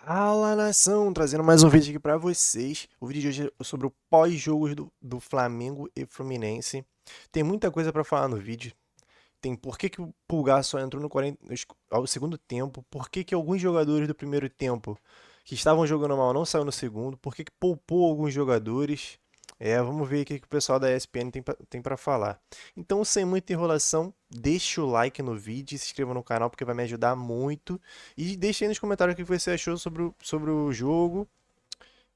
Fala, nação! Trazendo mais um vídeo aqui pra vocês. O vídeo de hoje é sobre o pós-jogos do Flamengo e Fluminense. Tem muita coisa pra falar no vídeo. Tem por que o Pulgar só entrou no 40, ao segundo tempo, por que alguns jogadores do primeiro tempo que estavam jogando mal não saiu no segundo, por que poupou alguns jogadores. Vamos ver o que o pessoal da ESPN tem pra falar. Então, sem muita enrolação, deixa o like no vídeo e se inscreva no canal porque vai me ajudar muito. E deixa aí nos comentários o que você achou sobre o jogo.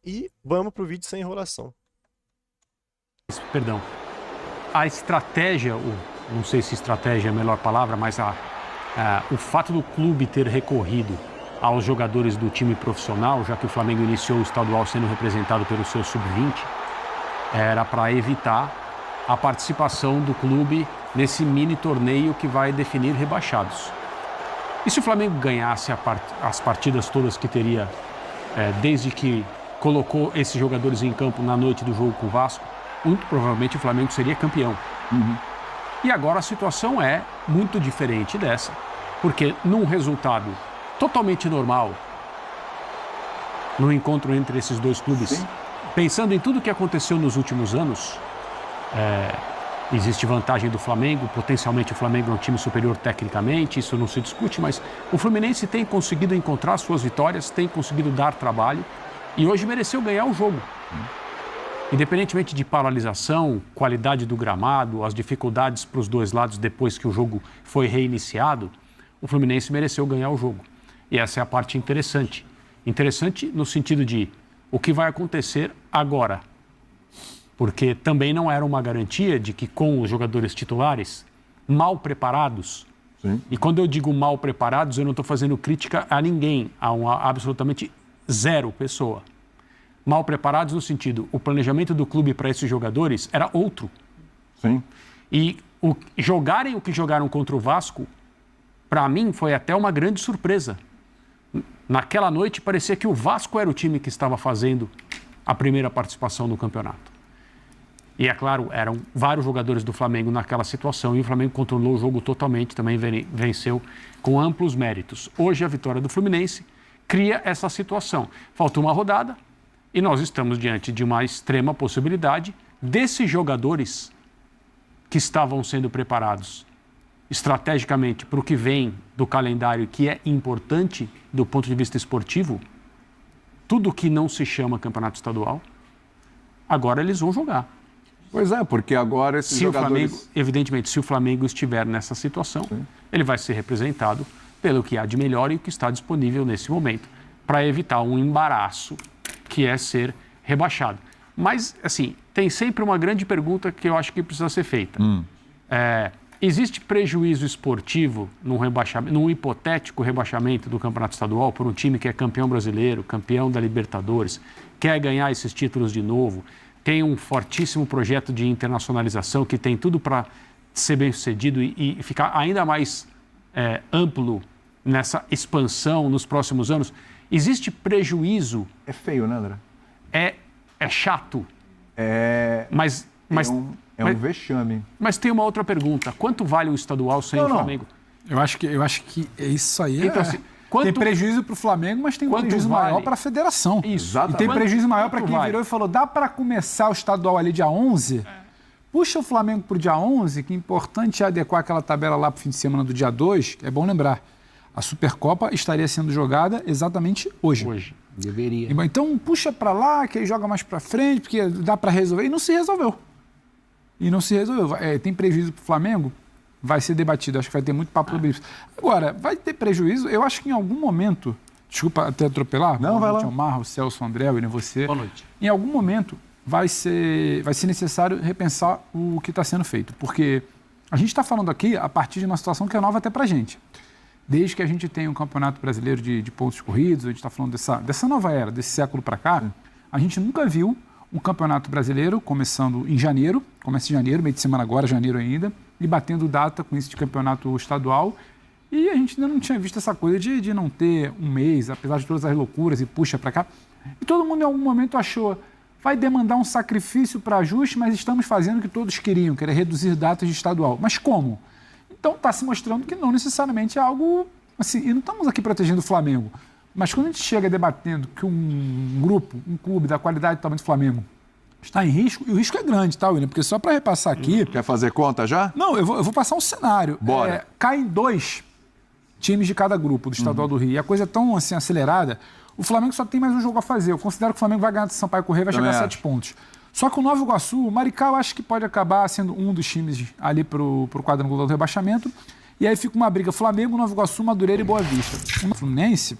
E vamos pro vídeo sem enrolação. Perdão. A estratégia, não sei se estratégia é a melhor palavra, mas o fato do clube ter recorrido aos jogadores do time profissional, já que o Flamengo iniciou o estadual sendo representado pelo seu sub-20, era para evitar a participação do clube nesse mini torneio que vai definir rebaixados. E se o Flamengo ganhasse as partidas todas que teria, desde que colocou esses jogadores em campo na noite do jogo com o Vasco, muito provavelmente o Flamengo seria campeão. E agora a situação é muito diferente dessa, porque num resultado totalmente normal, no encontro entre esses dois clubes, sim, pensando em tudo que aconteceu nos últimos anos, existe vantagem do Flamengo, potencialmente o Flamengo é um time superior tecnicamente, isso não se discute, mas o Fluminense tem conseguido encontrar suas vitórias, tem conseguido dar trabalho e hoje mereceu ganhar o jogo. Independentemente de paralisação, qualidade do gramado, as dificuldades para os dois lados depois que o jogo foi reiniciado, o Fluminense mereceu ganhar o jogo. E essa é a parte interessante. Interessante no sentido de o que vai acontecer agora. Porque também não era uma garantia de que com os jogadores titulares mal preparados, sim, e quando eu digo mal preparados, eu não estou fazendo crítica a ninguém, a absolutamente zero pessoa. Mal preparados no sentido, o planejamento do clube para esses jogadores era outro. Sim. E jogarem o que jogaram contra o Vasco, para mim, foi até uma grande surpresa. Naquela noite, parecia que o Vasco era o time que estava fazendo a primeira participação no campeonato. E, é claro, eram vários jogadores do Flamengo naquela situação e o Flamengo controlou o jogo totalmente, também venceu com amplos méritos. Hoje, a vitória do Fluminense cria essa situação. Falta uma rodada. E nós estamos diante de uma extrema possibilidade desses jogadores que estavam sendo preparados estrategicamente para o que vem do calendário, que é importante do ponto de vista esportivo, tudo que não se chama campeonato estadual, agora eles vão jogar. Pois é, porque agora esses jogadores... Evidentemente, se o Flamengo estiver nessa situação, sim, ele vai ser representado pelo que há de melhor e o que está disponível nesse momento, para evitar um embaraço que é ser rebaixado. Mas, assim, tem sempre uma grande pergunta que eu acho que precisa ser feita. Existe prejuízo esportivo num hipotético rebaixamento do Campeonato Estadual por um time que é campeão brasileiro, campeão da Libertadores, quer ganhar esses títulos de novo, tem um fortíssimo projeto de internacionalização que tem tudo para ser bem sucedido e ficar ainda mais amplo nessa expansão nos próximos anos? Existe prejuízo? É feio, né, André? É chato. É um vexame. Mas tem uma outra pergunta. Quanto vale o estadual sem o Flamengo? Eu acho que isso aí então, assim, tem prejuízo para o Flamengo, mas tem um prejuízo maior para a federação. Isso. E tem prejuízo maior para quem virou e falou, dá para começar o estadual ali dia 11? Puxa o Flamengo para o dia 11, que é importante adequar aquela tabela lá para o fim de semana do dia 2, é bom lembrar. A Supercopa estaria sendo jogada exatamente hoje. Hoje. Deveria. Então, puxa para lá, que aí joga mais para frente, porque dá para resolver. E não se resolveu. Tem prejuízo para o Flamengo? Vai ser debatido. Acho que vai ter muito papo sobre isso. Agora, vai ter prejuízo? Eu acho que em algum momento... Desculpa até atropelar. Não, vai lá. O Marro, o Celso, o André, e você. Boa noite. Em algum momento vai ser necessário repensar o que está sendo feito. Porque a gente está falando aqui a partir de uma situação que é nova até para a gente. Desde que a gente tem um campeonato brasileiro de pontos corridos, a gente está falando dessa nova era, desse século para cá, a gente nunca viu um campeonato brasileiro começando em janeiro, começa em janeiro, meio de semana agora, janeiro ainda, e batendo data com isso de campeonato estadual. E a gente ainda não tinha visto essa coisa de não ter um mês, apesar de todas as loucuras e puxa para cá. E todo mundo em algum momento achou, vai demandar um sacrifício para ajuste, mas estamos fazendo o que todos queriam, que era reduzir datas de estadual. Mas como? Então está se mostrando que não necessariamente é algo assim, e não estamos aqui protegendo o Flamengo. Mas quando a gente chega debatendo que um grupo, um clube da qualidade do tamanho do Flamengo está em risco, e o risco é grande, tá, William? Porque só para repassar aqui... Quer fazer conta já? Não, eu vou passar um cenário. Bora. Caem 2 times de cada grupo do Estadual do Rio. E a coisa é tão assim, acelerada, o Flamengo só tem mais um jogo a fazer. Eu considero que o Flamengo vai ganhar do Sampaio Corrêa e vai chegar a 7 pontos. Só que o Nova Iguaçu, o Maricá, eu acho que pode acabar sendo um dos times ali pro quadrangular do rebaixamento. E aí fica uma briga Flamengo, Nova Iguaçu, Madureira e Boa Vista. O Fluminense,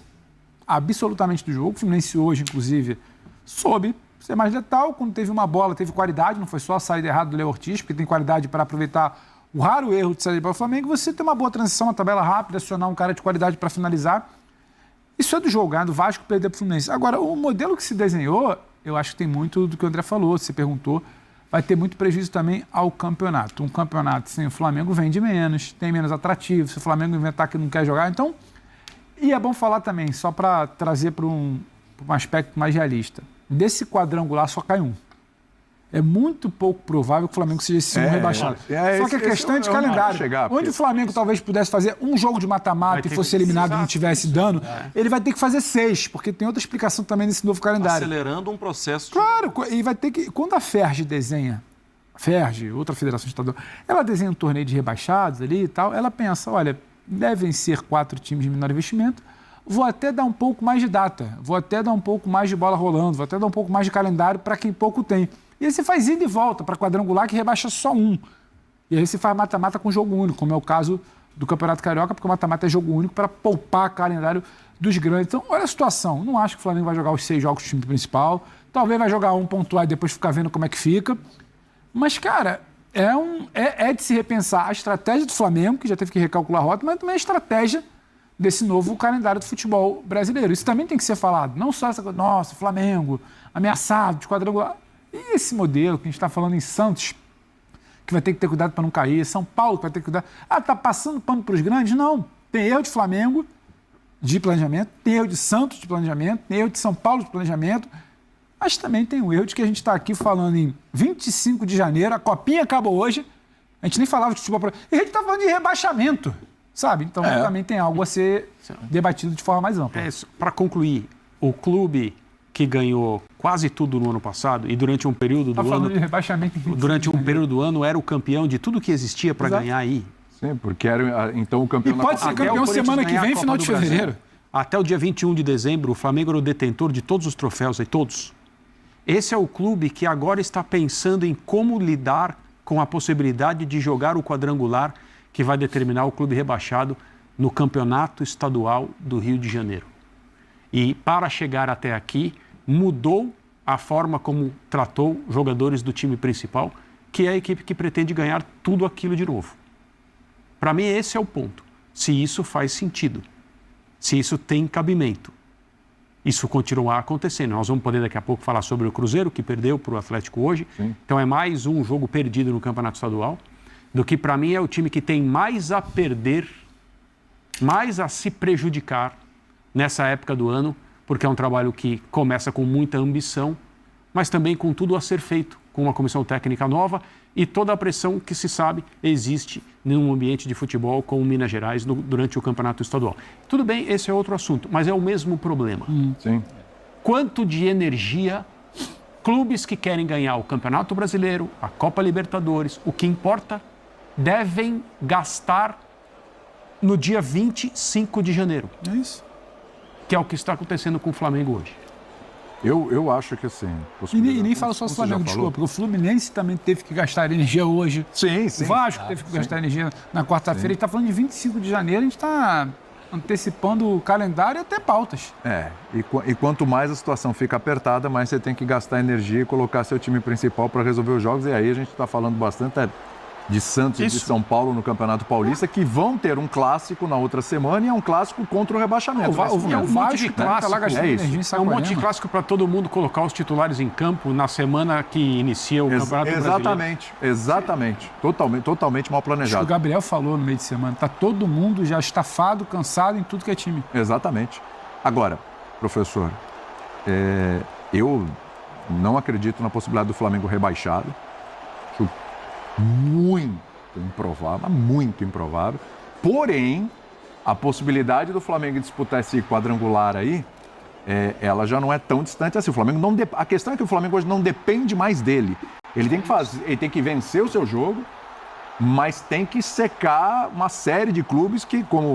absolutamente do jogo. O Fluminense hoje, inclusive, soube ser mais letal. Quando teve uma bola, teve qualidade. Não foi só a saída errada do Léo Ortiz, porque tem qualidade para aproveitar o raro erro de sair para o Flamengo. Você ter uma boa transição, uma tabela rápida, acionar um cara de qualidade para finalizar. Isso é do jogo, ganhar do Vasco, perder para o Fluminense. Agora, o modelo que se desenhou, eu acho que tem muito do que o André falou, você perguntou, vai ter muito prejuízo também ao campeonato. Um campeonato sem o Flamengo vende menos, tem menos atrativo, se o Flamengo inventar que não quer jogar, então... E é bom falar também, só para trazer para um aspecto mais realista, desse quadrangular só cai um. É muito pouco provável que o Flamengo seja esse rebaixado. Só que a questão é de calendário. Onde o Flamengo talvez pudesse fazer um jogo de mata-mata e fosse eliminado e não tivesse dano, ele vai ter que fazer 6, porque tem outra explicação também nesse novo calendário. Acelerando um processo. Claro, e vai ter que... Quando a FERJ desenha, outra federação estadual, ela desenha um torneio de rebaixados ali e tal, ela pensa, olha, devem ser 4 times de menor investimento, vou até dar um pouco mais de data, vou até dar um pouco mais de bola rolando, vou até dar um pouco mais de calendário para quem pouco tem. E aí você faz ida e volta para quadrangular que rebaixa só um. E aí você faz mata-mata com jogo único, como é o caso do Campeonato Carioca, porque o mata-mata é jogo único para poupar calendário dos grandes. Então, olha a situação. Não acho que o Flamengo vai jogar os 6 jogos do time principal. Talvez vai jogar um pontuar e depois ficar vendo como é que fica. Mas, cara, é de se repensar a estratégia do Flamengo, que já teve que recalcular a rota, mas também a estratégia desse novo calendário do futebol brasileiro. Isso também tem que ser falado. Não só essa coisa, nossa, Flamengo ameaçado de quadrangular. E esse modelo que a gente está falando em Santos, que vai ter que ter cuidado para não cair, São Paulo que vai ter que cuidar. Está passando pano para os grandes? Não. Tem erro de Flamengo de planejamento, tem erro de Santos de planejamento, tem erro de São Paulo de planejamento, mas também tem um erro de que a gente está aqui falando em 25 de janeiro, a Copinha acabou hoje, a gente nem falava de futebol, e a gente está falando de rebaixamento, sabe? Então também tem algo a ser debatido de forma mais ampla. Para concluir, o clube que ganhou quase tudo no ano passado e durante um período do ano... de rebaixamento. Durante um período do ano era o campeão de tudo que existia para ganhar aí. Sim, porque era então o campeão... E pode ser campeão semana que vem, final de fevereiro. Até o dia 21 de dezembro, o Flamengo era o detentor de todos os troféus, aí todos. Esse é o clube que agora está pensando em como lidar com a possibilidade de jogar o quadrangular que vai determinar o clube rebaixado no Campeonato Estadual do Rio de Janeiro. E para chegar até aqui, mudou a forma como tratou jogadores do time principal, que é a equipe que pretende ganhar tudo aquilo de novo. Para mim, esse é o ponto. Se isso faz sentido, se isso tem cabimento, isso continuar acontecendo. Nós vamos poder daqui a pouco falar sobre o Cruzeiro, que perdeu para o Atlético hoje. Sim. Então é mais um jogo perdido no Campeonato Estadual, do que para mim é o time que tem mais a perder, mais a se prejudicar nessa época do ano, porque é um trabalho que começa com muita ambição, mas também com tudo a ser feito, com uma comissão técnica nova e toda a pressão que se sabe existe num ambiente de futebol como Minas Gerais durante o Campeonato Estadual. Tudo bem, esse é outro assunto, mas é o mesmo problema. Sim. Quanto de energia clubes que querem ganhar o Campeonato Brasileiro, a Copa Libertadores, o que importa, devem gastar no dia 25 de janeiro? É isso. Que é o que está acontecendo com o Flamengo hoje. Eu acho que assim... E nem falo só do Flamengo, desculpa, porque o Fluminense também teve que gastar energia hoje. Sim. O Vasco teve que gastar energia na quarta-feira. A gente está falando de 25 de janeiro, a gente está antecipando o calendário e até pautas. E quanto mais a situação fica apertada, mais você tem que gastar energia e colocar seu time principal para resolver os jogos. E aí a gente está falando bastante de Santos e de São Paulo no Campeonato Paulista, que vão ter um clássico na outra semana e é um clássico contra o rebaixamento. É um monte de clássico. É um monte de clássico para todo mundo colocar os titulares em campo na semana que inicia o Campeonato Brasileiro. Exatamente. Totalmente mal planejado. O Gabriel falou no meio de semana, tá todo mundo já estafado, cansado em tudo que é time. Exatamente. Agora, professor, eu não acredito na possibilidade do Flamengo rebaixado. Acho muito improvável. Porém, a possibilidade do Flamengo disputar esse quadrangular aí, ela já não é tão distante assim. O Flamengo não a questão é que o Flamengo hoje não depende mais dele. Ele tem que vencer o seu jogo, mas tem que secar uma série de clubes que, como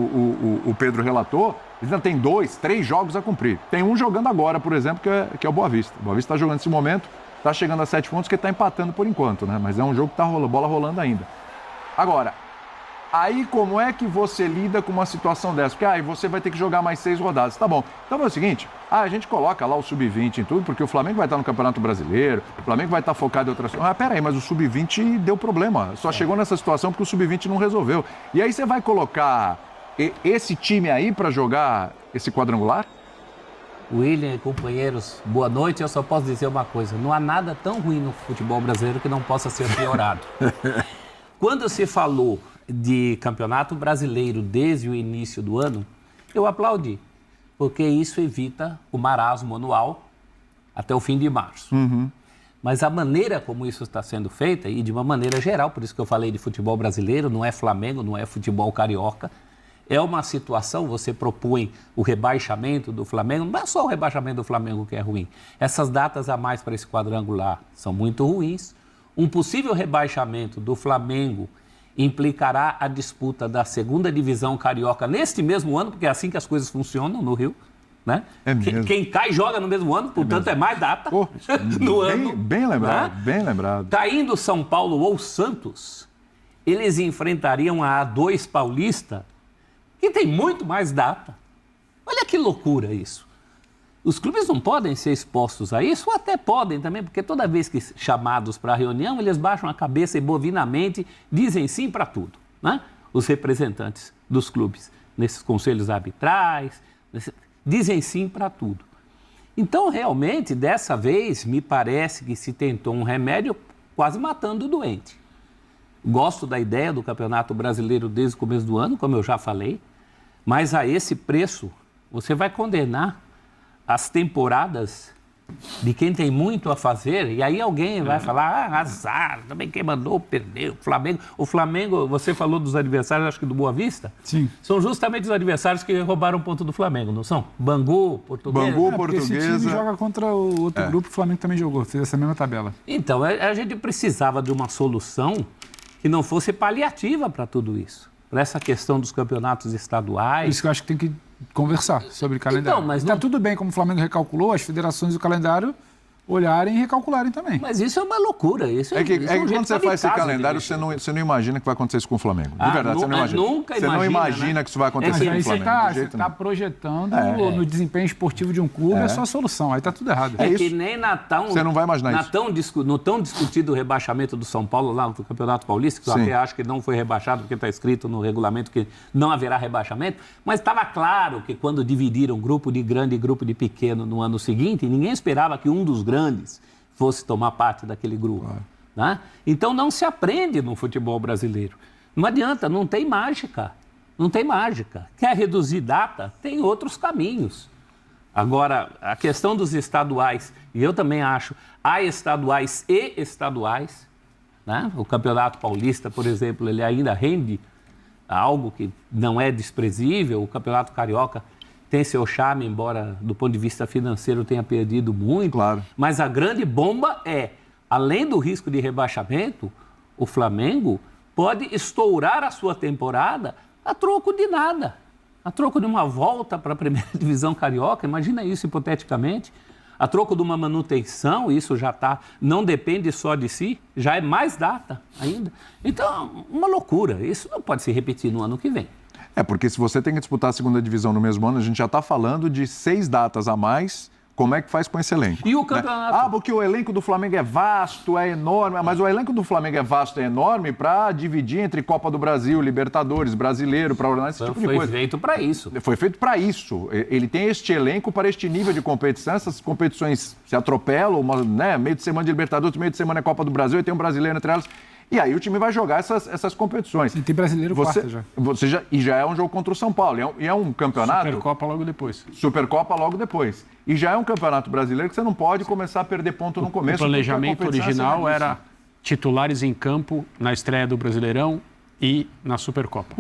o Pedro relatou, eles ainda tem 2, 3 jogos a cumprir. Tem um jogando agora, por exemplo, que é o Boa Vista. O Boa Vista está jogando nesse momento, está chegando a 7 pontos, que está empatando por enquanto, né? Mas é um jogo que está bola rolando ainda. Agora, aí como é que você lida com uma situação dessa? Porque você vai ter que jogar mais 6 rodadas. Tá bom. Então é o seguinte, a gente coloca lá o Sub-20 em tudo, porque o Flamengo vai estar no Campeonato Brasileiro, o Flamengo vai estar focado em outras coisas. Peraí, mas o Sub-20 deu problema. Só chegou nessa situação porque o Sub-20 não resolveu. E aí você vai colocar esse time aí para jogar esse quadrangular? William e companheiros, boa noite. Eu só posso dizer uma coisa, não há nada tão ruim no futebol brasileiro que não possa ser piorado. Quando se falou de Campeonato Brasileiro desde o início do ano, eu aplaudi, porque isso evita o marasmo anual até o fim de março. Mas a maneira como isso está sendo feita, e de uma maneira geral, por isso que eu falei de futebol brasileiro, não é Flamengo, não é futebol carioca, é uma situação, você propõe o rebaixamento do Flamengo, não é só o rebaixamento do Flamengo que é ruim. Essas datas a mais para esse quadrangular são muito ruins. Um possível rebaixamento do Flamengo implicará a disputa da segunda divisão carioca neste mesmo ano, porque é assim que as coisas funcionam no Rio, né? Quem cai joga no mesmo ano, portanto é mais data no ano. Bem lembrado, né? bem lembrado. Caindo São Paulo ou Santos, eles enfrentariam a A2 Paulista, que tem muito mais data. Olha que loucura isso. Os clubes não podem ser expostos a isso, ou até podem também, porque toda vez que chamados para a reunião, eles baixam a cabeça e bovinamente dizem sim para tudo, né? Os representantes dos clubes, nesses conselhos arbitrais, dizem sim para tudo. Então, realmente, dessa vez, me parece que se tentou um remédio quase matando o doente. Gosto da ideia do Campeonato Brasileiro desde o começo do ano, como eu já falei, mas a esse preço, você vai condenar as temporadas de quem tem muito a fazer, e aí alguém vai falar, azar, também quem mandou perdeu, o Flamengo, você falou dos adversários, acho que do Boa Vista? Sim. São justamente os adversários que roubaram ponto do Flamengo, não são? Bangu, Portuguesa. Esse time joga contra o outro grupo, o Flamengo também jogou, fez essa mesma tabela. Então, a gente precisava de uma solução que não fosse paliativa para tudo isso, para essa questão dos campeonatos estaduais. Isso que eu acho que tem que conversar sobre calendário. Então, mas está tudo bem, como o Flamengo recalculou, as federações do calendário olharem e recalcularem também. Mas isso é uma loucura. Isso é que um quando você faz esse calendário, você não imagina que vai acontecer isso com o Flamengo. De verdade, você não imagina. Nunca você não imagina, né? Que isso vai acontecer com o Flamengo. Você está projetando no desempenho esportivo de um clube a sua solução. Aí está tudo errado. É que nem você não vai imaginar isso. No tão discutido rebaixamento do São Paulo lá no Campeonato Paulista, que eu até acho que não foi rebaixado porque está escrito no regulamento que não haverá rebaixamento, mas estava claro que quando dividiram grupo de grande e grupo de pequeno no ano seguinte, ninguém esperava que um dos grandes fosse tomar parte daquele grupo. Né? Então não se aprende no futebol brasileiro. Não adianta, não tem mágica. Não tem mágica. Quer reduzir data? Tem outros caminhos. Agora, a questão dos estaduais, e eu também acho, há estaduais e estaduais. Né? O Campeonato Paulista, por exemplo, ele ainda rende algo que não é desprezível. O Campeonato Carioca tem seu charme, embora do ponto de vista financeiro tenha perdido muito. Claro. Mas a grande bomba é, além do risco de rebaixamento, o Flamengo pode estourar a sua temporada a troco de nada. A troco de uma volta para a primeira divisão carioca, imagina isso hipoteticamente. A troco de uma manutenção, isso já está, não depende só de si, já é mais data ainda. Então, uma loucura. Isso não pode se repetir no ano que vem. Porque se você tem que disputar a segunda divisão no mesmo ano, a gente já está falando de 6 datas a mais. Como é que faz com esse elenco? E o campeonato? Né? Porque o elenco do Flamengo é vasto, é enorme. Mas o elenco do Flamengo é vasto, é enorme para dividir entre Copa do Brasil, Libertadores, Brasileiro, para ordenar esse tipo de coisa. Foi feito para isso. Foi feito para isso. Ele tem este elenco para este nível de competição. Essas competições se atropelam, meio de semana de Libertadores, meio de semana é Copa do Brasil, e tem um brasileiro entre elas. E aí o time vai jogar essas competições. E tem brasileiro quarta já. E já é um jogo contra o São Paulo. E é um campeonato... Supercopa logo depois. Supercopa logo depois. E já é um campeonato brasileiro que você não pode começar a perder ponto no começo. O planejamento original era titulares em campo na estreia do Brasileirão e na Supercopa.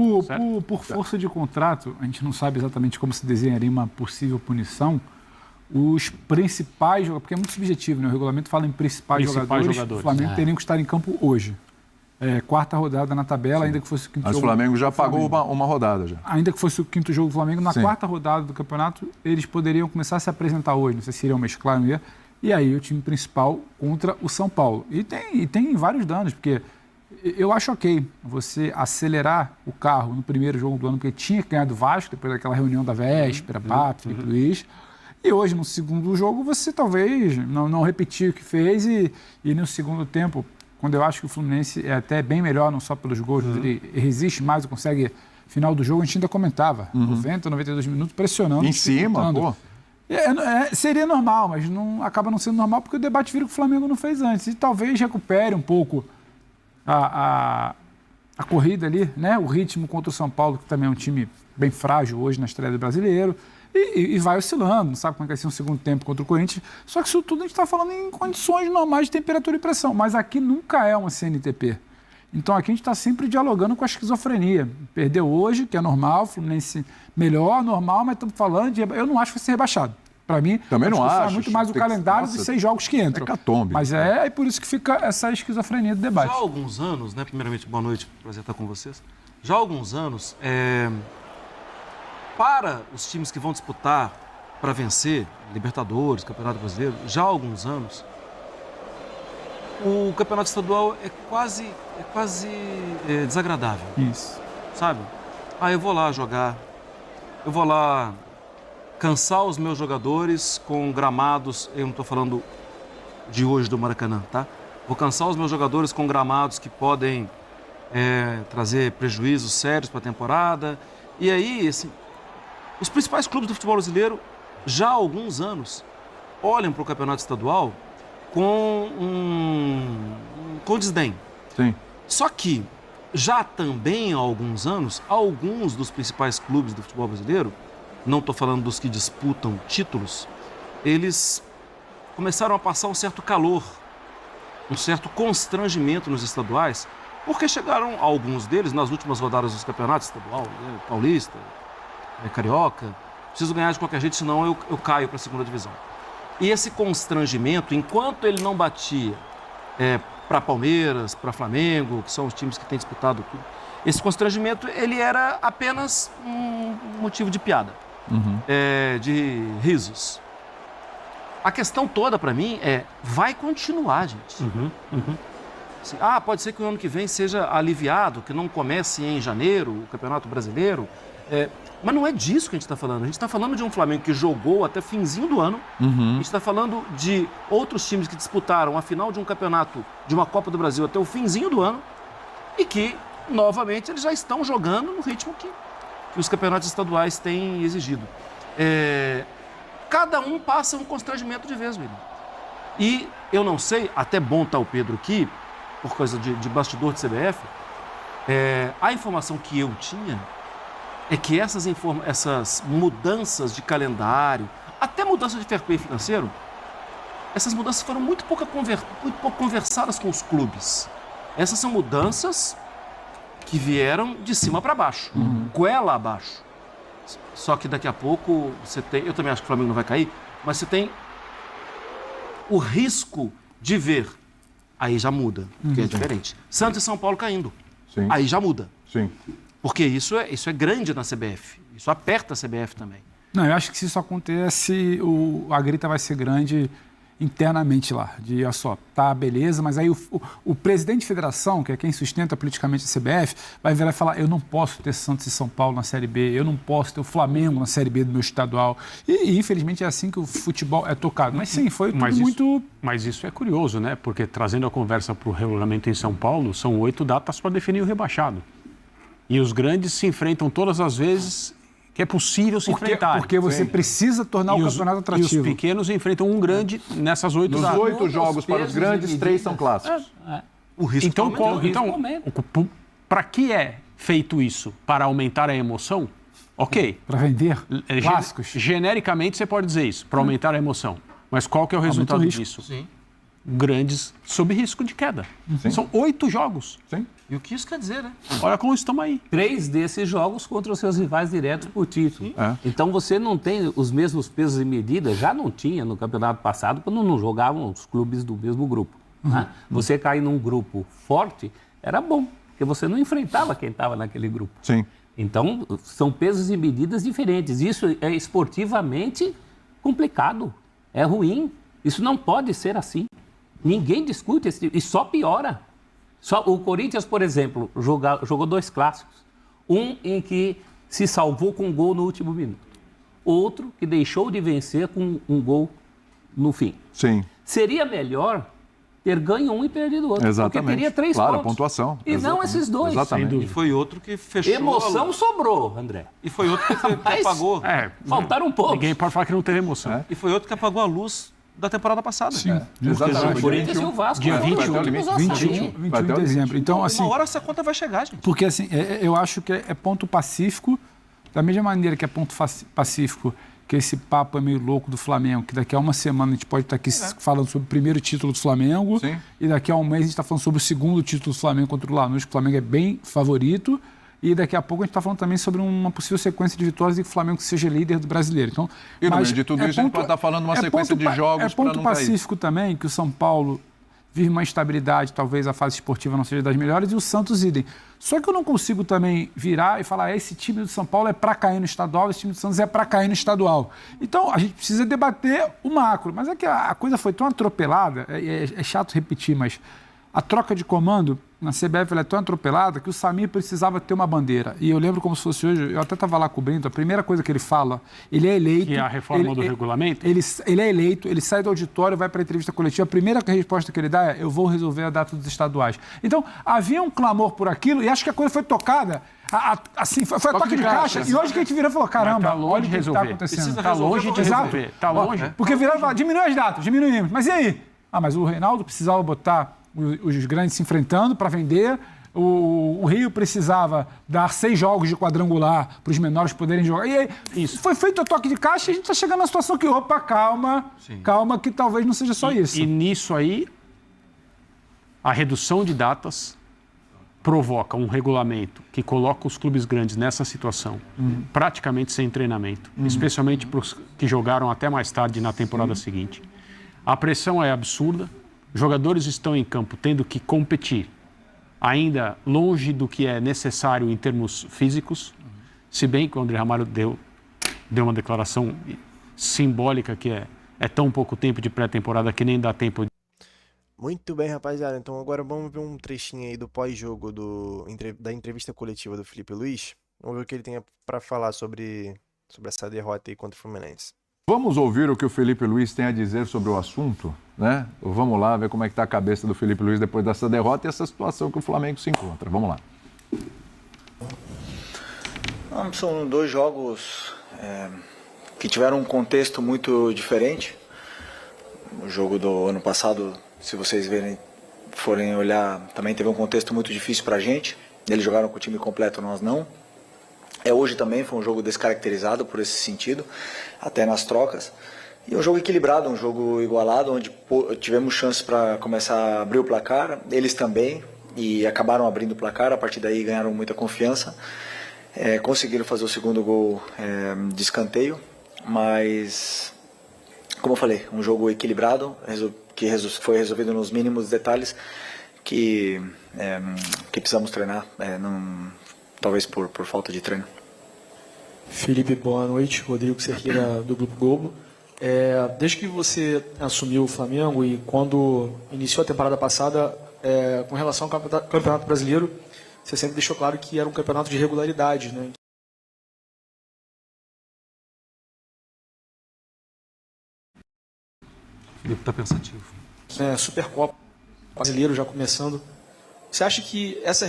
Por força de contrato, a gente não sabe exatamente como se desenharia uma possível punição. Os principais jogadores, porque é muito subjetivo, né? O regulamento fala em principais jogadores. O Flamengo teriam que estar em campo hoje. Quarta rodada na tabela, ainda que fosse o quinto jogo. Mas o Flamengo já pagou uma rodada já. Ainda que fosse o quinto jogo do Flamengo, na quarta rodada do campeonato, eles poderiam começar a se apresentar hoje. Não sei se iriam mesclar, não ia. E aí o time principal contra o São Paulo. E tem vários danos, porque eu acho ok você acelerar o carro no primeiro jogo do ano, porque tinha que ganhar do Vasco, depois daquela reunião da véspera, Papo, Felipe Luiz. E hoje, no segundo jogo, você talvez não repetir o que fez e no segundo tempo, quando eu acho que o Fluminense é até bem melhor, não só pelos gols, ele resiste mais e consegue, final do jogo, a gente ainda comentava, 90, 92 minutos, pressionando. Em cima, pô. Seria normal, mas acaba não sendo normal porque o debate vira que o Flamengo não fez antes. E talvez recupere um pouco a corrida ali, né? O ritmo contra o São Paulo, que também é um time bem frágil hoje na estreia do Brasileiro. E vai oscilando, não sabe como é que vai ser um segundo tempo contra o Corinthians. Só que isso tudo a gente está falando em condições normais de temperatura e pressão. Mas aqui nunca é uma CNTP. Então aqui a gente está sempre dialogando com a esquizofrenia. Perdeu hoje, que é normal, Fluminense melhor, normal, mas estamos falando de... Eu não acho que vai ser rebaixado. Para mim, também não acho. É muito mais o calendário de 6 jogos que entram. Hecatombe. Mas é por isso que fica essa esquizofrenia do debate. Já há alguns anos, né? Primeiramente, boa noite, prazer estar com vocês. Já há alguns anos, para os times que vão disputar para vencer Libertadores, Campeonato Brasileiro, já há alguns anos, o campeonato estadual é quase desagradável. Isso. Sabe? Eu vou lá jogar, eu vou lá cansar os meus jogadores com gramados, eu não estou falando de hoje do Maracanã, tá? Vou cansar os meus jogadores com gramados que podem trazer prejuízos sérios para a temporada. E aí, assim, os principais clubes do futebol brasileiro, já há alguns anos, olham para o campeonato estadual com desdém. Sim. Só que, já também há alguns anos, alguns dos principais clubes do futebol brasileiro, não estou falando dos que disputam títulos, eles começaram a passar um certo calor, um certo constrangimento nos estaduais, porque chegaram alguns deles nas últimas rodadas dos campeonatos estadual, paulista, carioca, preciso ganhar de qualquer jeito, senão eu caio para a segunda divisão. E esse constrangimento, enquanto ele não batia para Palmeiras, para Flamengo, que são os times que têm disputado tudo, esse constrangimento ele era apenas um motivo de piada, de risos. A questão toda para mim vai continuar, gente. Assim, pode ser que o ano que vem seja aliviado, que não comece em janeiro o Campeonato Brasileiro, mas não é disso que a gente está falando. A gente está falando de um Flamengo que jogou até finzinho do ano. A gente está falando de outros times que disputaram a final de um campeonato, de uma Copa do Brasil até o finzinho do ano e que, novamente, eles já estão jogando no ritmo que os campeonatos estaduais têm exigido. Cada um passa um constrangimento de vez, William. E eu não sei, até bom estar o Pedro aqui, por coisa de bastidor de CBF, a informação que eu tinha é que essas mudanças de calendário, até mudanças de fair play financeiro, essas mudanças foram muito pouco conversadas com os clubes. Essas são mudanças que vieram de cima para baixo, goela abaixo. Só que daqui a pouco você tem, eu também acho que o Flamengo não vai cair, mas você tem o risco de ver, aí já muda, porque é diferente. Santos e São Paulo caindo, Sim. Aí já muda. Sim. Porque isso é grande na CBF, isso aperta a CBF também. Não, eu acho que se isso acontece, a grita vai ser grande internamente lá, de, olha só, tá, beleza, mas aí o presidente de federação, que é quem sustenta politicamente a CBF, vai virar e falar, eu não posso ter Santos e São Paulo na Série B, eu não posso ter o Flamengo na Série B do meu estadual, e infelizmente é assim que o futebol é tocado. Mas sim, foi tudo muito... Mas isso é curioso, né? Porque trazendo a conversa para o regulamento em São Paulo, são 8 datas para definir o rebaixado. E os grandes se enfrentam todas as vezes que é possível se enfrentar. Porque você precisa tornar o campeonato atrativo. E os pequenos enfrentam um grande nessas 8 datas. Nos 8 jogos para os grandes, 3 são clássicos. O risco então, para que é feito isso? Para aumentar a emoção? Ok. Para vender clássicos? Genericamente você pode dizer isso, para aumentar a emoção. Mas qual que é o resultado disso? Sim. Grandes sob risco de queda. Sim. São 8 jogos. Sim. E o que isso quer dizer, né? Olha como estamos aí. 3 desses jogos contra os seus rivais diretos por título. Então você não tem os mesmos pesos e medidas, já não tinha no campeonato passado, quando não jogavam os clubes do mesmo grupo. Né? Você cair num grupo forte era bom, porque você não enfrentava quem estava naquele grupo. Sim. Então, são pesos e medidas diferentes. Isso é esportivamente complicado, é ruim. Isso não pode ser assim. Ninguém discute e só piora. O Corinthians, por exemplo, jogou 2 clássicos. Um em que se salvou com um gol no último minuto. Outro que deixou de vencer com um gol no fim. Sim. Seria melhor ter ganho um e perdido o outro. Exatamente. Porque teria 3 claro, pontos. a pontuação. E não esses 2. Exatamente. E foi outro que fechou. Emoção sobrou, André. E foi outro que apagou. Faltaram poucos. Ninguém pode falar que não teve emoção. E foi outro que apagou a luz da temporada passada. Sim, Exatamente. O Corinthians e o Vasco. Dia foram 21, os últimos a 21 sair. de dezembro. Então, assim, Uma hora essa conta vai chegar, gente. porque assim, eu acho que é ponto pacífico, da mesma maneira que é ponto pacífico, que esse papo é meio louco do Flamengo, que daqui a uma semana a gente pode estar aqui falando sobre o primeiro título do Flamengo, Sim. e daqui a um mês a gente está falando sobre o segundo título do Flamengo contra o Lanús, que o Flamengo é bem favorito, e daqui a pouco a gente está falando também sobre uma possível sequência de vitórias e que o Flamengo seja líder do brasileiro. Então, E no mas meio de tudo isso, a gente pode estar falando uma sequência de jogos É para ponto não cair. pacífico também que o São Paulo vive uma instabilidade, talvez a fase esportiva não seja das melhores, e o Santos idem. Só que eu não consigo também virar e falar, esse time do São Paulo é para cair no estadual, esse time do Santos é para cair no estadual. Então, a gente precisa debater o macro. Mas é que a coisa foi tão atropelada, é chato repetir, mas a troca de comando na CBF ela é tão atropelada que o Samir precisava ter uma bandeira. E eu lembro como se fosse hoje, eu até estava lá cobrindo, a primeira coisa que ele fala, ele é eleito... Que é a reforma do regulamento? Ele é eleito, ele sai do auditório, vai para a entrevista coletiva, a primeira resposta que ele dá é: eu vou resolver a data dos estaduais. Então, havia um clamor por aquilo e acho que a coisa foi tocada, assim, foi a toque de caixa. E hoje que a gente virou e falou: caramba, Tá longe olha o de que resolver. está acontecendo. Tá longe de resolver. Tá longe. Porque viraram e falaram: diminui as datas, diminuímos. Mas e aí? Mas o Reinaldo precisava botar os grandes se enfrentando para vender. O Rio precisava dar 6 jogos de quadrangular para os menores poderem jogar. E aí, isso. Foi feito o toque de caixa e a gente está chegando na situação que, opa, calma, calma, que talvez não seja só isso. E nisso aí, a redução de datas provoca um regulamento que coloca os clubes grandes nessa situação, praticamente sem treinamento, especialmente para os que jogaram até mais tarde na temporada seguinte. A pressão é absurda, jogadores estão em campo tendo que competir, ainda longe do que é necessário em termos físicos, se bem que o André Ramalho deu uma declaração simbólica que é tão pouco tempo de pré-temporada que nem dá tempo de... Muito bem, rapaziada. Então agora vamos ver um trechinho aí do pós-jogo da entrevista coletiva do Felipe Luiz. Vamos ver o que ele tem para falar sobre essa derrota aí contra o Fluminense. Vamos ouvir o que o Felipe Luiz tem a dizer sobre o assunto, né? Vamos lá ver como é que está a cabeça do Felipe Luiz depois dessa derrota e essa situação que o Flamengo se encontra. Vamos lá. São 2 jogos que tiveram um contexto muito diferente. O jogo do ano passado, se vocês forem olhar, também teve um contexto muito difícil para a gente. Eles jogaram com o time completo, nós não. Hoje também foi um jogo descaracterizado por esse sentido, até nas trocas. E um jogo equilibrado, um jogo igualado, onde tivemos chances para começar a abrir o placar, eles também, e acabaram abrindo o placar, a partir daí ganharam muita confiança. Conseguiram fazer o segundo gol de escanteio, mas, como eu falei, um jogo equilibrado, que foi resolvido nos mínimos detalhes, que precisamos treinar, talvez por falta de treino. Felipe, boa noite. Rodrigo Cerqueira, do Grupo Globo. Desde que você assumiu o Flamengo e quando iniciou a temporada passada, com relação ao Campeonato Brasileiro, você sempre deixou claro que era um campeonato de regularidade, né? Felipe está pensativo. Supercopa Brasileiro já começando. Você acha que essa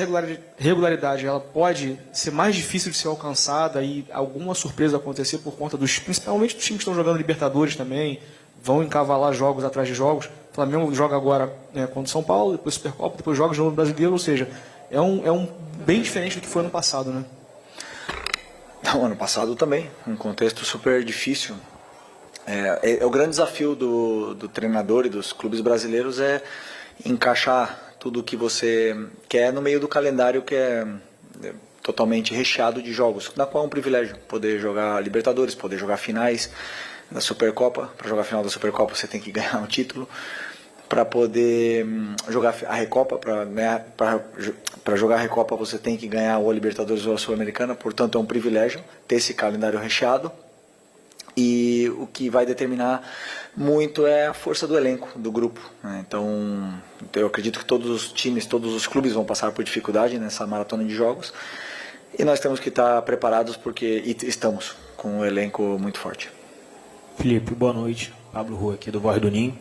regularidade ela pode ser mais difícil de ser alcançada e alguma surpresa acontecer por conta principalmente dos times que estão jogando Libertadores também, vão encavalar jogos atrás de jogos? O Flamengo joga agora contra o São Paulo, depois Supercopa, depois joga de novo no Brasileiro, ou seja, é um bem diferente do que foi ano passado, né? Não, ano passado também, um contexto super difícil. O grande desafio do treinador e dos clubes brasileiros é encaixar tudo que você quer no meio do calendário que é totalmente recheado de jogos, na qual é um privilégio poder jogar Libertadores, poder jogar finais da Supercopa. Para jogar a final da Supercopa você tem que ganhar um título. Para poder jogar a Recopa, para jogar a Recopa você tem que ganhar ou a Libertadores ou a Sul-Americana, portanto é um privilégio ter esse calendário recheado. E o que vai determinar muito é a força do elenco, do grupo, né? Então eu acredito que todos os times, todos os clubes vão passar por dificuldade nessa maratona de jogos. E nós temos que estar preparados e estamos com um elenco muito forte. Felipe, boa noite. Pablo Rua aqui do Voz do Ninho.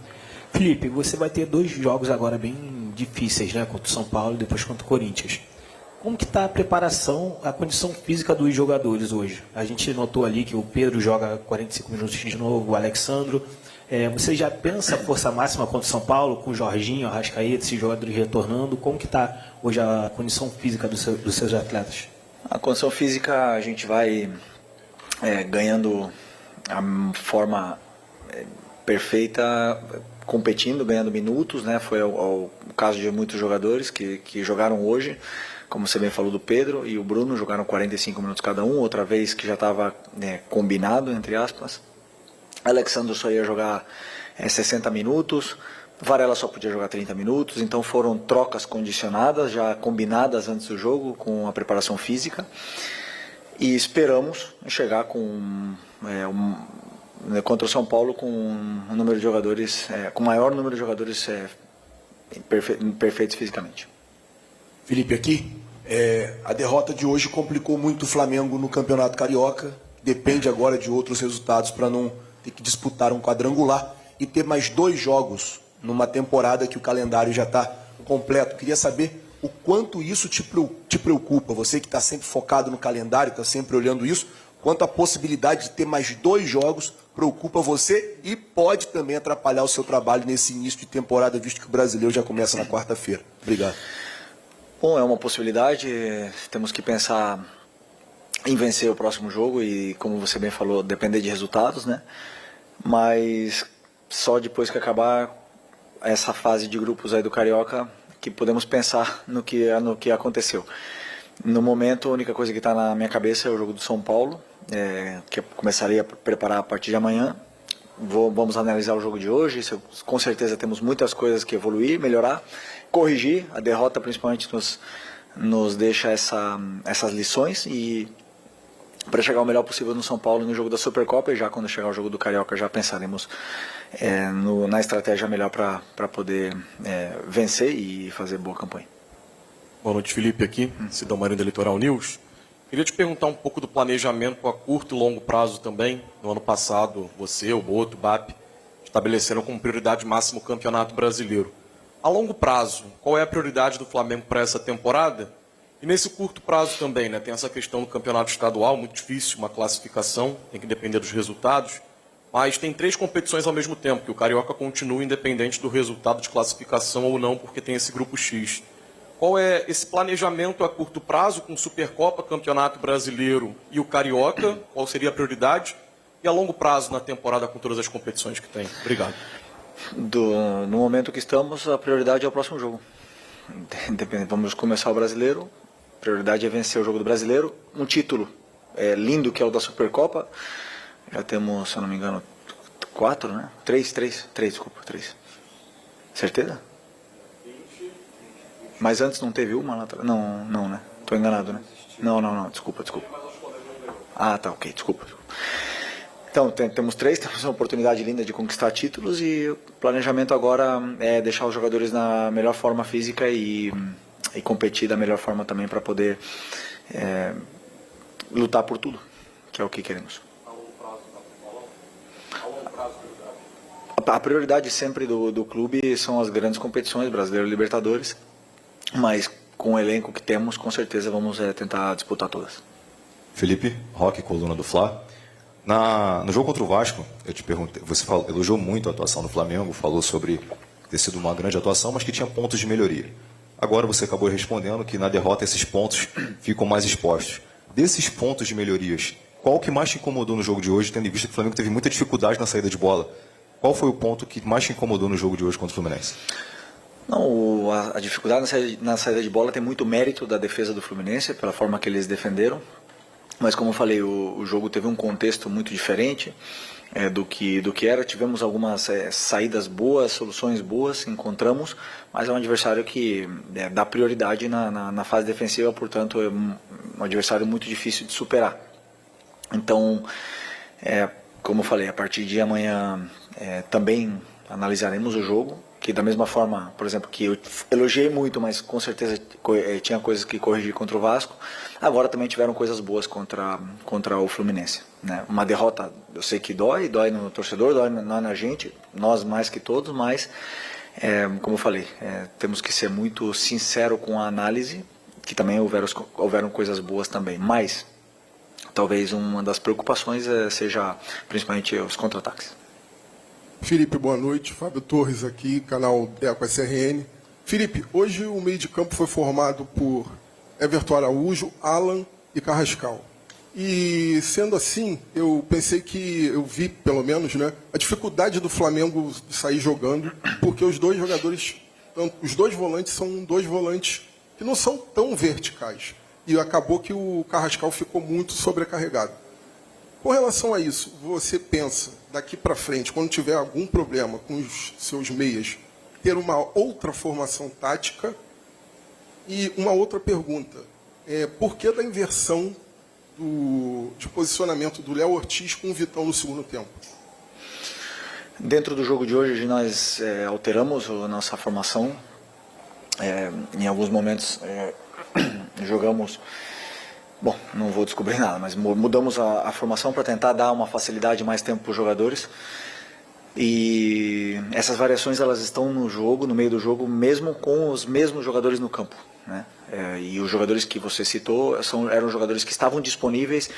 Felipe, você vai ter 2 jogos agora bem difíceis, né? Contra o São Paulo e depois contra o Corinthians. Como que está a preparação, a condição física dos jogadores hoje? A gente notou ali que o Pedro joga 45 minutos de novo, o Alexandro. Você já pensa a força máxima contra o São Paulo, com o Jorginho, o Arrascaeta, esses jogadores retornando? Como que está hoje a condição física dos seus atletas? A condição física a gente vai ganhando a forma perfeita, competindo, ganhando minutos, né? Foi o caso de muitos jogadores que jogaram hoje, como você bem falou do Pedro e o Bruno, jogaram 45 minutos cada um, outra vez que já estava combinado, entre aspas. Alexandre só ia jogar 60 minutos, Varela só podia jogar 30 minutos, então foram trocas condicionadas, já combinadas antes do jogo, com a preparação física, e esperamos chegar com contra o São Paulo com um número de jogadores, com maior número de jogadores perfeitos fisicamente. Felipe, aqui, a derrota de hoje complicou muito o Flamengo no Campeonato Carioca, depende agora de outros resultados para não ter que disputar um quadrangular e ter mais 2 jogos numa temporada que o calendário já está completo. Queria saber o quanto isso te preocupa, você que está sempre focado no calendário, está sempre olhando isso, quanto a possibilidade de ter mais 2 jogos preocupa você e pode também atrapalhar o seu trabalho nesse início de temporada, visto que o Brasileiro já começa na quarta-feira. Obrigado. Bom, é uma possibilidade, temos que pensar em vencer o próximo jogo e, como você bem falou, depender de resultados, né? Mas só depois que acabar essa fase de grupos aí do Carioca que podemos pensar no que aconteceu. No momento, a única coisa que está na minha cabeça é o jogo do São Paulo, que eu começaria a preparar a partir de amanhã. Vamos analisar o jogo de hoje, com certeza temos muitas coisas que evoluir, melhorar, corrigir. A derrota principalmente nos deixa essas lições e para chegar o melhor possível no São Paulo no jogo da Supercopa, e já quando chegar o jogo do Carioca já pensaremos na estratégia melhor para poder vencer e fazer boa campanha. Boa noite, Felipe, aqui, Cidão Marinho da Litoral News. Queria te perguntar um pouco do planejamento a curto e longo prazo também. No ano passado, você, o Boto, o BAP, estabeleceram como prioridade máxima o Campeonato Brasileiro. A longo prazo, qual é a prioridade do Flamengo para essa temporada? E nesse curto prazo também, né, tem essa questão do campeonato estadual, muito difícil, uma classificação, tem que depender dos resultados, mas tem 3 competições ao mesmo tempo, que o Carioca continua independente do resultado de classificação ou não, porque tem esse grupo X. Qual é esse planejamento a curto prazo com Supercopa, Campeonato Brasileiro e o Carioca? Qual seria a prioridade? E a longo prazo na temporada com todas as competições que tem? Obrigado. No momento que estamos, a prioridade é o próximo jogo. Vamos começar o Brasileiro, a prioridade é vencer o jogo do Brasileiro. Um título lindo que é o da Supercopa. Já temos, se eu não me engano, 4, né? 3, desculpa, 3. Certeza? Mas antes não teve uma lá atrás? Não, né? Tô enganado, né? Não, desculpa. Ah, tá, ok, desculpa. Então, temos 3, temos uma oportunidade linda de conquistar títulos e o planejamento agora é deixar os jogadores na melhor forma física e competir da melhor forma também para poder lutar por tudo, que é o que queremos. A prioridade sempre do clube são as grandes competições, Brasileiro e Libertadores, mas com o elenco que temos, com certeza vamos tentar disputar todas. Felipe, Roque, coluna do Fla. No jogo contra o Vasco, eu te perguntei, você elogiou muito a atuação do Flamengo, falou sobre ter sido uma grande atuação, mas que tinha pontos de melhoria. Agora você acabou respondendo que na derrota esses pontos ficam mais expostos. Desses pontos de melhorias, qual que mais te incomodou no jogo de hoje, tendo em vista que o Flamengo teve muita dificuldade na saída de bola? Qual foi o ponto que mais te incomodou no jogo de hoje contra o Fluminense? Não, a dificuldade na saída de bola tem muito mérito da defesa do Fluminense, pela forma que eles defenderam. Mas como eu falei, o jogo teve um contexto muito diferente do que era. Tivemos algumas saídas boas, soluções boas, encontramos, mas é um adversário que dá prioridade na fase defensiva, portanto é um adversário muito difícil de superar. Então, como eu falei, a partir de amanhã também analisaremos o jogo, que da mesma forma, por exemplo, que eu elogiei muito, mas com certeza tinha coisas que corrigir contra o Vasco, agora também tiveram coisas boas contra o Fluminense, né? Uma derrota, eu sei que dói no torcedor, dói na gente, nós mais que todos, mas, como eu falei, temos que ser muito sincero com a análise, que também houveram coisas boas também, mas talvez uma das preocupações seja principalmente os contra-ataques. Felipe, boa noite. Fábio Torres aqui, canal Eco SRN. Felipe, hoje o meio de campo foi formado por Everton Araújo, Alan e Carrascal. E sendo assim, eu pensei que, eu vi pelo menos, né, a dificuldade do Flamengo de sair jogando, porque os dois volantes são dois volantes que não são tão verticais. E acabou que o Carrascal ficou muito sobrecarregado. Com relação a isso, você pensa, daqui para frente, quando tiver algum problema com os seus meias, ter uma outra formação tática? E uma outra pergunta, por que da inversão de posicionamento do Léo Ortiz com o Vitão no segundo tempo? Dentro do jogo de hoje, nós alteramos a nossa formação. Em alguns momentos, jogamos... Bom, não vou descobrir nada, mas mudamos a formação para tentar dar uma facilidade, mais tempo para os jogadores. E essas variações elas estão no jogo, no meio do jogo, mesmo com os mesmos jogadores no campo, né? E os jogadores que você citou eram jogadores que estavam disponíveis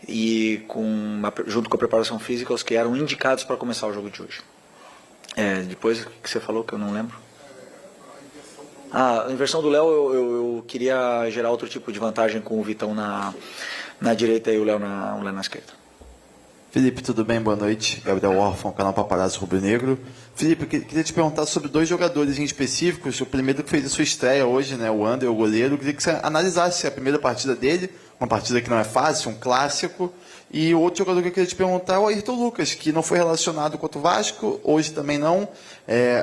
e junto com a preparação física, os que eram indicados para começar o jogo de hoje. Depois que você falou, que eu não lembro. A inversão do Léo, eu queria gerar outro tipo de vantagem com o Vitão na direita e o Léo na esquerda. Felipe, tudo bem? Boa noite. Gabriel Orfão, canal Paparazzo Rubro Negro. Felipe, queria te perguntar sobre dois jogadores em específicos. O primeiro que fez a sua estreia hoje, né, o André, o goleiro. Eu queria que você analisasse a primeira partida dele, uma partida que não é fácil, um clássico. E o outro jogador que eu queria te perguntar é o Ayrton Lucas, que não foi relacionado contra o Vasco, hoje também não.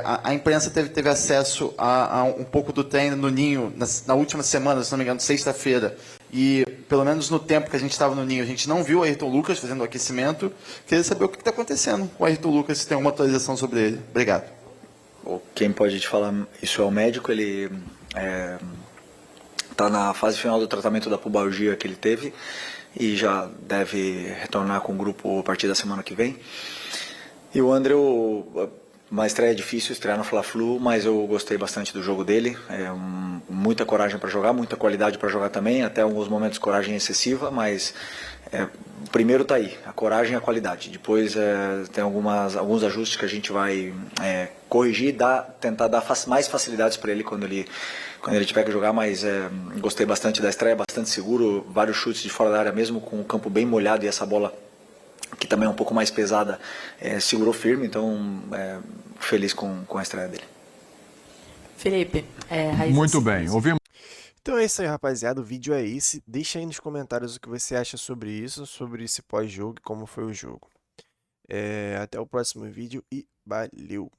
A imprensa teve acesso a um pouco do treino no Ninho na última semana, se não me engano, sexta-feira. E, pelo menos no tempo que a gente estava no Ninho, a gente não viu o Ayrton Lucas fazendo o aquecimento. Queria saber o que está acontecendo com o Ayrton Lucas, se tem alguma atualização sobre ele. Obrigado. Quem pode te falar isso é o médico, ele está na fase final do tratamento da pubalgia que ele teve e já deve retornar com o grupo a partir da semana que vem. E o André, uma estreia difícil, estrear no Fla-Flu, mas eu gostei bastante do jogo dele. Muita coragem para jogar, muita qualidade para jogar também, até alguns momentos coragem excessiva, mas o primeiro está aí, a coragem e a qualidade. Depois tem alguns ajustes que a gente vai corrigir, tentar dar mais facilidades para ele quando ele tiver que jogar, mas gostei bastante da estreia, bastante seguro, vários chutes de fora da área mesmo, com o campo bem molhado e essa bola que também é um pouco mais pesada, segurou firme, então feliz com a estreia dele. Felipe, Muito bem, ouvimos. Então é isso aí, rapaziada, o vídeo é esse. Deixa aí nos comentários o que você acha sobre isso, sobre esse pós-jogo e como foi o jogo. Até o próximo vídeo e valeu!